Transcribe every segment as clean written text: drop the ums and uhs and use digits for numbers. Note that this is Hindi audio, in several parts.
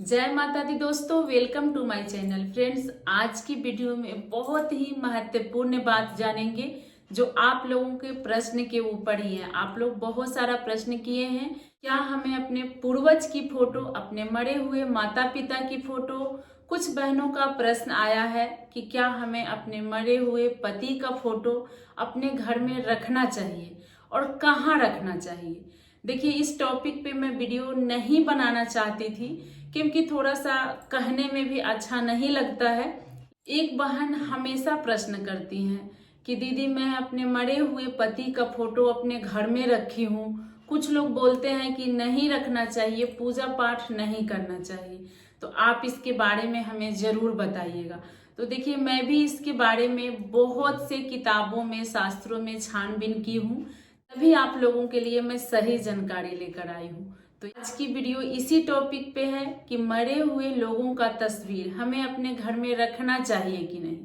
जय माता दी दोस्तों, welcome to my channel. Friends, आज की वीडियो में बहुत ही महत्वपूर्ण बात जानेंगे जो आप लोगों के प्रश्न के ऊपर ही है। आप लोग बहुत सारा प्रश्न किए हैं, क्या हमें अपने पूर्वज की फोटो, अपने मरे हुए माता पिता की फोटो, कुछ बहनों का प्रश्न आया है कि क्या हमें अपने मरे हुए पति का फोटो अपने घर में रखना चाहिए और कहाँ रखना चाहिए। देखिए, इस टॉपिक पे मैं वीडियो नहीं बनाना चाहती थी क्योंकि थोड़ा सा कहने में भी अच्छा नहीं लगता है। एक बहन हमेशा प्रश्न करती हैं कि दीदी, मैं अपने मरे हुए पति का फोटो अपने घर में रखी हूँ। कुछ लोग बोलते हैं कि नहीं रखना चाहिए, पूजा पाठ नहीं करना चाहिए। तो आप इसके बारे में हमें जरूर बताइएगा। तो देखिए, मैं भी इसके बारे में बहुत से किताबों में, शास्त्रों में छानबीन की हूँ, तभी आप लोगों के लिए मैं सही जानकारी लेकर आई हूँ। तो आज की वीडियो इसी टॉपिक पे है कि मरे हुए लोगों का तस्वीर हमें अपने घर में रखना चाहिए कि नहीं,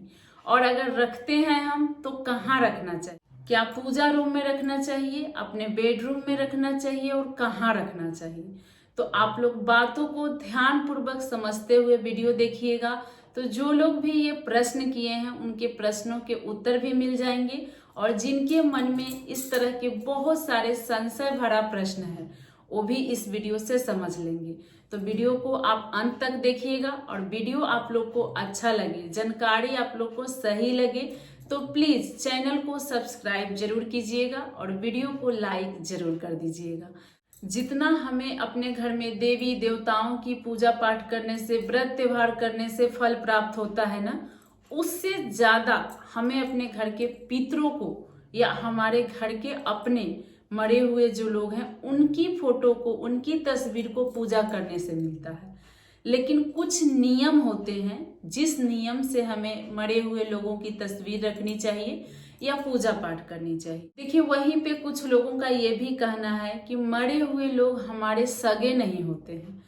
और अगर रखते हैं हम तो कहाँ रखना चाहिए। क्या पूजा रूम में रखना चाहिए, अपने बेडरूम में रखना चाहिए और कहाँ रखना चाहिए। तो आप लोग बातों को ध्यान पूर्वक समझते हुए वीडियो देखिएगा। तो जो लोग भी ये प्रश्न किए हैं उनके प्रश्नों के उत्तर भी मिल जाएंगे, और जिनके मन में इस तरह के बहुत सारे संशय भरा प्रश्न है वो भी इस वीडियो से समझ लेंगे। तो वीडियो को आप अंत तक देखिएगा, और वीडियो आप लोग को अच्छा लगे, जानकारी आप लोग को सही लगे तो प्लीज चैनल को सब्सक्राइब जरूर कीजिएगा और वीडियो को लाइक जरूर कर दीजिएगा। जितना हमें अपने घर में देवी देवताओं की पूजा पाठ करने से, व्रत त्योहार करने से फल प्राप्त होता है ना, उससे ज्यादा हमें अपने घर के पितरों को या हमारे घर के अपने मरे हुए जो लोग हैं उनकी फोटो को, उनकी तस्वीर को पूजा करने से मिलता है। लेकिन कुछ नियम होते हैं जिस नियम से हमें मरे हुए लोगों की तस्वीर रखनी चाहिए या पूजा पाठ करनी चाहिए। देखिए, वहीं पे कुछ लोगों का ये भी कहना है कि मरे हुए लोग हमारे सगे नहीं होते हैं,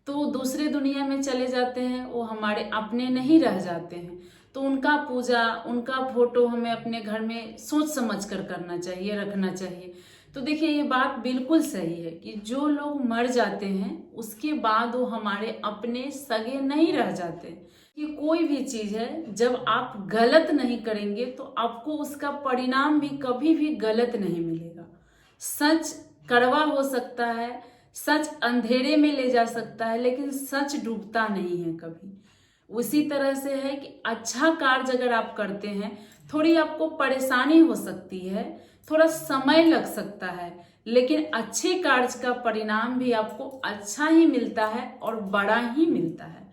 तो दूसरे दुनिया में चले जाते हैं, वो हमारे अपने नहीं रह जाते हैं, तो उनका पूजा, उनका फोटो हमें अपने घर में सोच समझ कर करना चाहिए, रखना चाहिए। तो देखिए, ये बात बिल्कुल सही है कि जो लोग मर जाते हैं उसके बाद वो हमारे अपने सगे नहीं रह जाते। ये कोई भी चीज है, जब आप गलत नहीं करेंगे तो आपको उसका परिणाम भी कभी भी गलत नहीं मिलेगा। सच कड़वा हो सकता है, सच अंधेरे में ले जा सकता है, लेकिन सच डूबता नहीं है कभी। उसी तरह से है कि अच्छा कार्य अगर आप करते हैं, थोड़ी आपको परेशानी हो सकती है, थोड़ा समय लग सकता है, लेकिन अच्छे कार्य का परिणाम भी आपको अच्छा ही मिलता है और बड़ा ही मिलता है।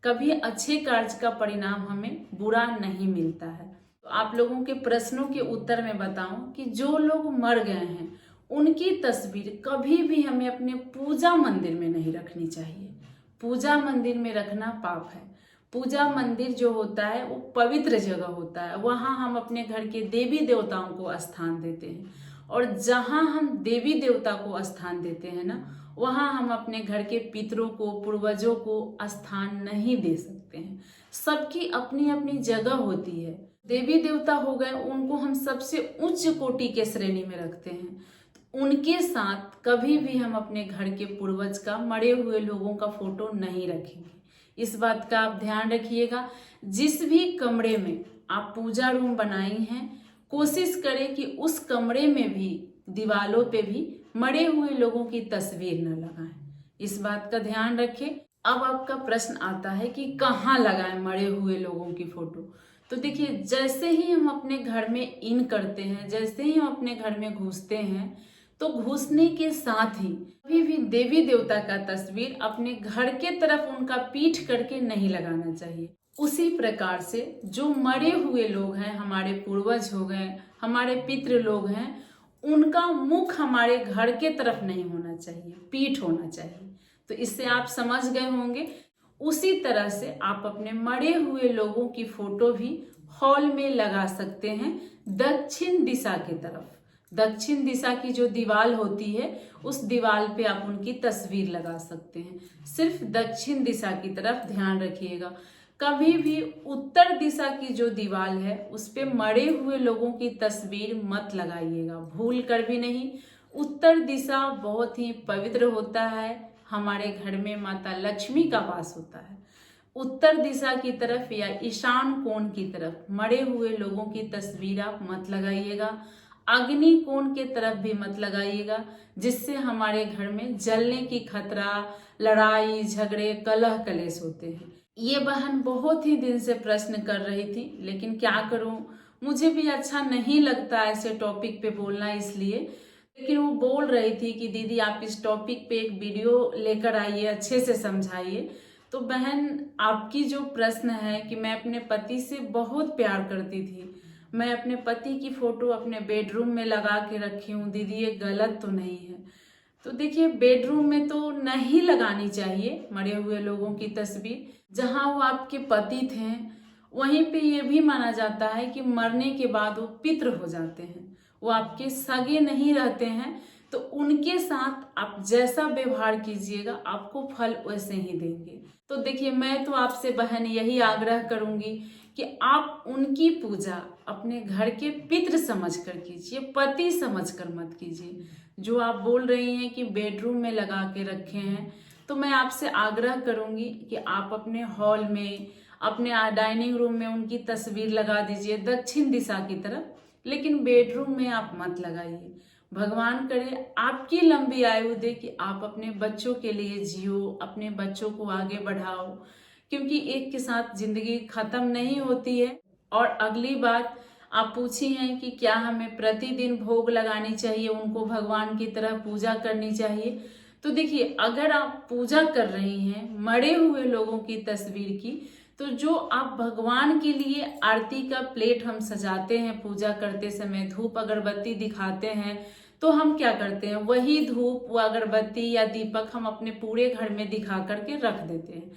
कभी अच्छे कार्य का परिणाम हमें बुरा नहीं मिलता है। तो आप लोगों के प्रश्नों के उत्तर में बताऊं कि जो लोग मर गए हैं उनकी तस्वीर कभी भी हमें अपने पूजा मंदिर में नहीं रखनी चाहिए। पूजा मंदिर में रखना पाप है। पूजा मंदिर जो होता है वो पवित्र जगह होता है, वहां हम अपने घर के देवी देवताओं को स्थान देते हैं, और जहां हम देवी देवता को स्थान देते हैं ना, वहां हम अपने घर के पितरों को, पूर्वजों को स्थान नहीं दे सकते हैं। सबकी अपनी अपनी जगह होती है। देवी देवता हो गए, उनको हम सबसे उच्च कोटि के श्रेणी में रखते हैं। उनके साथ कभी भी हम अपने घर के पूर्वज का, मरे हुए लोगों का फोटो नहीं रखेंगे। इस बात का आप ध्यान रखिएगा। जिस भी कमरे में आप पूजा रूम बनाई हैं, कोशिश करें कि उस कमरे में भी दीवालों पे भी मरे हुए लोगों की तस्वीर न लगाएं। इस बात का ध्यान रखें। अब आपका प्रश्न आता है कि कहाँ लगाएं मरे हुए लोगों की फोटो। तो देखिए, जैसे ही हम अपने घर में इन करते हैं, जैसे ही हम अपने घर में घुसते हैं, तो घुसने के साथ ही कभी भी देवी देवता का तस्वीर अपने घर के तरफ उनका पीठ करके नहीं लगाना चाहिए। उसी प्रकार से जो मरे हुए लोग हैं, हमारे पूर्वज हो गए, हमारे पितृ लोग हैं, उनका मुख हमारे घर के तरफ नहीं होना चाहिए, पीठ होना चाहिए। तो इससे आप समझ गए होंगे। उसी तरह से आप अपने मरे हुए लोगों की फोटो भी हॉल में लगा सकते हैं, दक्षिण दिशा की तरफ। दक्षिण दिशा की जो दीवार होती है, उस दीवार पे आप उनकी तस्वीर लगा सकते हैं। सिर्फ दक्षिण दिशा की तरफ ध्यान रखिएगा। कभी भी उत्तर दिशा की जो दीवार है उस पे मरे हुए लोगों की तस्वीर मत लगाइएगा, भूल कर भी नहीं। उत्तर दिशा बहुत ही पवित्र होता है, हमारे घर में माता लक्ष्मी का वास होता है। उत्तर दिशा की तरफ या ईशान कोण की तरफ मरे हुए लोगों की तस्वीर आप मत लगाइएगा। अग्नि कोण के तरफ भी मत लगाइएगा, जिससे हमारे घर में जलने की खतरा, लड़ाई झगड़े कलह कलेश होते हैं। ये बहन बहुत ही दिन से प्रश्न कर रही थी, लेकिन क्या करूं, मुझे भी अच्छा नहीं लगता ऐसे टॉपिक पे बोलना, इसलिए। लेकिन वो बोल रही थी कि दीदी आप इस टॉपिक पे एक वीडियो लेकर आइए, अच्छे से समझाइए। तो बहन, आपकी जो प्रश्न है कि मैं अपने पति से बहुत प्यार करती थी, मैं अपने पति की फोटो अपने बेडरूम में लगा के रखी हूँ, दीदी ये गलत तो नहीं है? तो देखिए, बेडरूम में तो नहीं लगानी चाहिए मरे हुए लोगों की तस्वीर। जहाँ वो आपके पति थे, वहीं पे ये भी माना जाता है कि मरने के बाद वो पितृ हो जाते हैं, वो आपके सगे नहीं रहते हैं। तो उनके साथ आप जैसा व्यवहार कीजिएगा, आपको फल वैसे ही देंगे। तो देखिए, मैं तो आपसे बहन यही आग्रह करूंगी कि आप उनकी पूजा अपने घर के पितृ समझकर कीजिए, पति समझकर मत कीजिए। जो आप बोल रही हैं कि बेडरूम में लगा के रखे हैं, तो मैं आपसे आग्रह करूंगी कि आप अपने हॉल में, अपने डाइनिंग रूम में उनकी तस्वीर लगा दीजिए दक्षिण दिशा की तरफ, लेकिन बेडरूम में आप मत लगाइए। भगवान करे आपकी लंबी आयु दे कि आप अपने बच्चों के लिए जियो, अपने बच्चों को आगे बढ़ाओ, क्योंकि एक के साथ जिंदगी खत्म नहीं होती है। और अगली बात आप पूछी हैं कि क्या हमें प्रतिदिन भोग लगानी चाहिए, उनको भगवान की तरह पूजा करनी चाहिए। तो देखिए, अगर आप पूजा कर रही हैं मरे हुए लोगों की तस्वीर की, तो जो आप भगवान के लिए आरती का प्लेट हम सजाते हैं पूजा करते समय, धूप अगरबत्ती दिखाते हैं, तो हम क्या करते हैं, वही धूप व अगरबत्ती या दीपक हम अपने पूरे घर में दिखा करके रख देते हैं।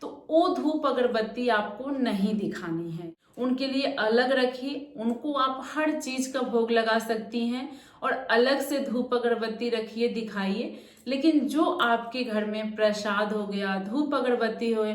तो वो धूप अगरबत्ती आपको नहीं दिखानी है, उनके लिए अलग रखिए। उनको आप हर चीज का भोग लगा सकती हैं और अलग से धूप अगरबत्ती रखिए, दिखाइए। लेकिन जो आपके घर में प्रसाद हो गया, धूप अगरबत्ती हो,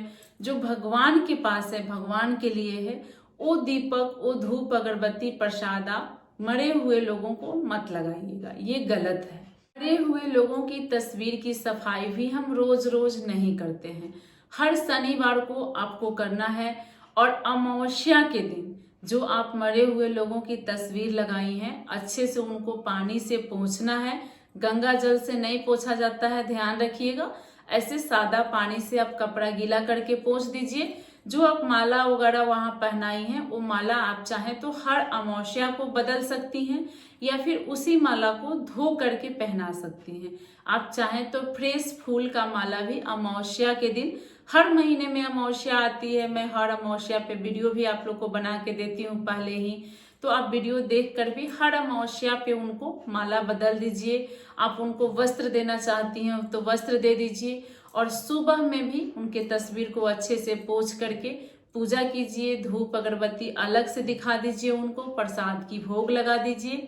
जो भगवान के पास है, भगवान के लिए है, वो दीपक, वो धूप अगरबत्ती प्रसाद आप मरे हुए लोगों को मत लगाइएगा, ये गलत है। मरे हुए लोगों की तस्वीर की सफाई भी हम रोज रोज नहीं करते हैं, हर शनिवार को आपको करना है। और अमावस्या के दिन जो आप मरे हुए लोगों की तस्वीर लगाई हैं, अच्छे से उनको पानी से पोंछना है, गंगा जल से नहीं पोंछा जाता है, ध्यान रखिएगा। ऐसे सादा पानी से आप कपड़ा गीला करके पोंछ दीजिए। जो आप माला वगैरह वहां पहनाई हैं, वो माला आप चाहें तो हर अमावस्या को बदल सकती हैं, या फिर उसी माला को धो करके पहना सकती हैं। आप चाहें तो फ्रेश फूल का माला भी अमावस्या के दिन, हर महीने में अमावस्या आती है, मैं हर अमावस्या पे वीडियो भी आप लोग को बना के देती हूँ पहले ही, तो आप वीडियो देखकर भी हर अमावस्या पे उनको माला बदल दीजिए। आप उनको वस्त्र देना चाहती हैं तो वस्त्र दे दीजिए, और सुबह में भी उनके तस्वीर को अच्छे से पोंछ करके पूजा कीजिए, धूप अगरबत्ती अलग से दिखा दीजिए, उनको प्रसाद की भोग लगा दीजिए,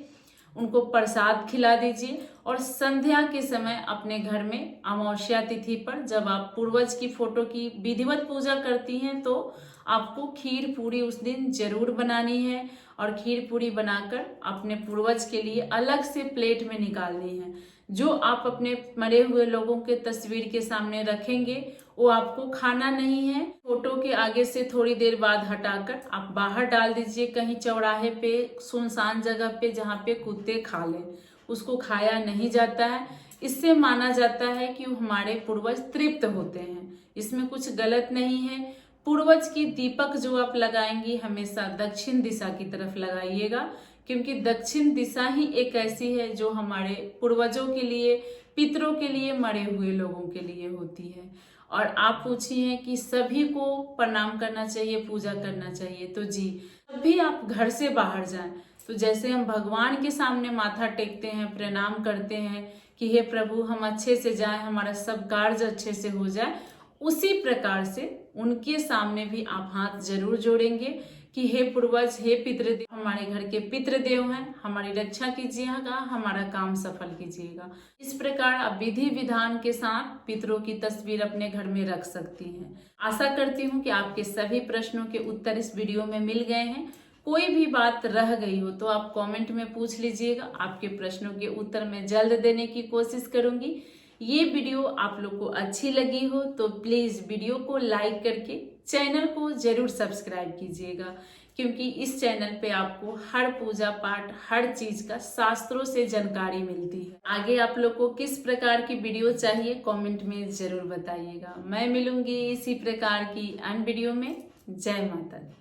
उनको प्रसाद खिला दीजिए। और संध्या के समय अपने घर में अमावस्या तिथि पर जब आप पूर्वज की फोटो की विधिवत पूजा करती हैं, तो आपको खीर पूरी उस दिन जरूर बनानी है, और खीर पूरी बनाकर अपने पूर्वज के लिए अलग से प्लेट में निकालनी है। जो आप अपने मरे हुए लोगों के तस्वीर के सामने रखेंगे, वो आपको खाना नहीं है। फोटो के आगे से थोड़ी देर बाद हटाकर आप बाहर डाल दीजिए, कहीं चौराहे पे, सुनसान जगह पे, जहाँ पे कुत्ते खा लें। उसको खाया नहीं जाता है, इससे माना जाता है कि हमारे पूर्वज तृप्त होते हैं, इसमें कुछ गलत नहीं है। पूर्वज की दीपक जो आप लगाएंगी, हमेशा दक्षिण दिशा की तरफ लगाइएगा, क्योंकि दक्षिण दिशा ही एक ऐसी है जो हमारे पूर्वजों के लिए, पितरों के लिए, मरे हुए लोगों के लिए होती है। और आप पूछी हैं कि सभी को प्रणाम करना चाहिए, पूजा करना चाहिए, तो जी, जब भी आप घर से बाहर जाएं, तो जैसे हम भगवान के सामने माथा टेकते हैं, प्रणाम करते हैं कि हे प्रभु हम अच्छे से जाएं, हमारा सब कार्य अच्छे से हो जाए, उसी प्रकार से उनके सामने भी आप हाथ जरूर जोड़ेंगे कि हे पूर्वज, हे पितृदेव, हमारे घर के पितृदेव हैं, हमारी रक्षा कीजिएगा, हमारा काम सफल कीजिएगा। इस प्रकार आप विधि विधान के साथ पितरों की तस्वीर अपने घर में रख सकती हैं। आशा करती हूँ कि आपके सभी प्रश्नों के उत्तर इस वीडियो में मिल गए हैं। कोई भी बात रह गई हो तो आप कमेंट में पूछ लीजिएगा, आपके प्रश्नों के उत्तर मैं जल्द देने की कोशिश करूंगी। ये वीडियो आप लोग को अच्छी लगी हो तो प्लीज़ वीडियो को लाइक करके चैनल को जरूर सब्सक्राइब कीजिएगा, क्योंकि इस चैनल पे आपको हर पूजा पाठ हर चीज का शास्त्रों से जानकारी मिलती है। आगे आप लोग को किस प्रकार की वीडियो चाहिए कमेंट में जरूर बताइएगा। मैं मिलूंगी इसी प्रकार की अन्य वीडियो में। जय माता दी।